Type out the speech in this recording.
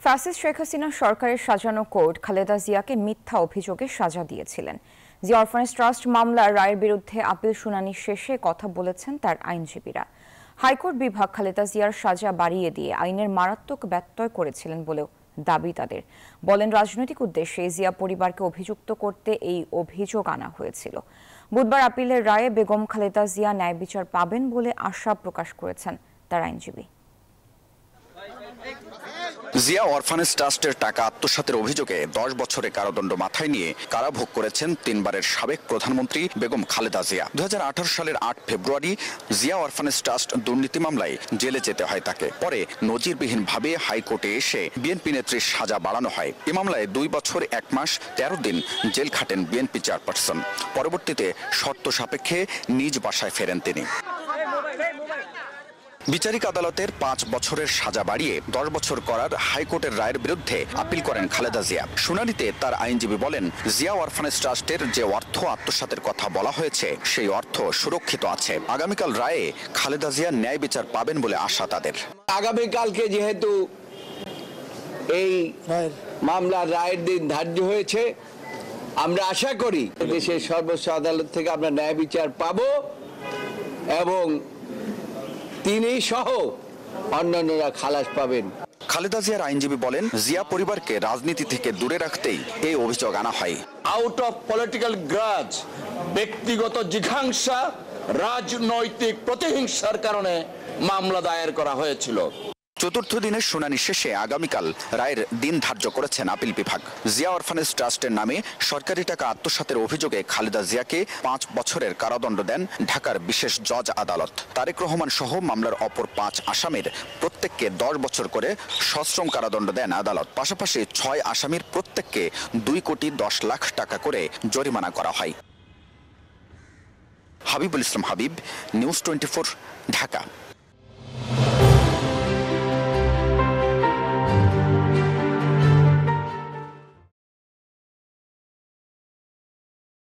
Fascist Sheikh Hasina সরকারের সাজানো court Khaleda জিয়াকে মিথ্যা অভিযোগে সাজা দিয়েছিলেন। জিয়া অরফানেজ ট্রাস্ট মামলার রায়ের বিরুদ্ধে আপিল শুনানি শেষে কথা বলেছেন তার আইনজীবীরা। হাইকোর্ট বিভাগ খালেদা জিয়ার সাজা বাড়িয়ে দিয়ে আইনের মারাত্মক ব্যত্যয় করেছিলেন বলেও দাবি তাদের। বলেন, রাজনৈতিক উদ্দেশ্যে জিয়া পরিবারকে অভিযুক্ত করতে এই অভিযোগ আনা হয়েছিল। বুধবার আপিলের রায়ে বেগম খালেদা জিয়া ন্যায় বিচার পাবেন বলে আশা প্রকাশ করেছেন তার আইনজীবী। জিয়া অরফানেজ ট্রাস্টের টাকা আত্মসাতের অভিযোগে 10 বছরের কারাদণ্ড মাথায় নিয়ে কারাভোগ করেছেন 3 বারের সাবেক প্রধানমন্ত্রী বেগম খালেদা জিয়া। 2018 সালের 8 ফেব্রুয়ারি জিয়া অরফানেজ ট্রাস্ট দুর্নীতি মামলায় জেলে যেতে হয় তাকে। পরে নজিরবিহীনভাবে হাইকোর্টে এসে বিএনপি নেত্রীর সাজা বাড়ানো হয়। এ মামলায় 2 বছর 1 মাস 13 দিন জেল খাটেন বিএনপি চেয়ারপারসন। পরবর্তীতে শর্ত সাপেক্ষে নিজ বাসায় ফেরেন তিনি। বিচারিক আদালতের 5 বছরের সাজা বাড়িয়ে 10 বছর করার হাইকোর্টের রায়ের বিরুদ্ধে আপিল করেন খালেদা জিয়া। শুনানিতে তার আইনজীবী বলেন, জিয়া অরফানেজ ট্রাস্টের যে অর্থ আত্মসাতের কথা বলা হয়েছে সেই অর্থ সুরক্ষিত আছে। আগামীকাল রায়ে খালেদা জিয়া ন্যায় বিচার পাবেন বলে আশা তাদের। আগামীকালকে যেহেতু এই মামলার রায়ের দিন ধার্য হয়েছে, আমরা আশা করি দেশের সর্বোচ্চ আদালত থেকে আমরা ন্যায় বিচার পাব এবং তিনি সহ অন্যান্যরা খালাস পাবেন। খালেদা জিয়ার আইনজীবী বলেন, জিয়া পরিবারকে রাজনীতি থেকে দূরে রাখতেই এই অভিযোগ আনা হয়। আউট অফ পলিটিক্যাল গ্রাজ, ব্যক্তিগত জিঘাংসা, রাজনৈতিক প্রতিহিংসার কারণে মামলা দায়ের করা হয়েছিল। চতুর্থ দিনের শুনানি শেষে আগামীকাল রায়ের দিন ধার্য করেছেন আপিল বিভাগ। জিয়া অরফানেজ ট্রাস্টের নামে সরকারি টাকা আত্মসাতের অভিযোগে খালেদা জিয়াকে 5 বছরের কারাদণ্ড দেন ঢাকার বিশেষ জজ আদালত। তারেক রহমান সহ মামলার অপর 5 আসামির প্রত্যেককে 10 বছর করে সশ্রম কারাদণ্ড দেন আদালত। পাশাপাশি 6 আসামির প্রত্যেককে 2 কোটি 10 লাখ টাকা করে জরিমানা করা হয়। হাবিবুল ইসলাম হাবিব, নিউজ 24, ঢাকা।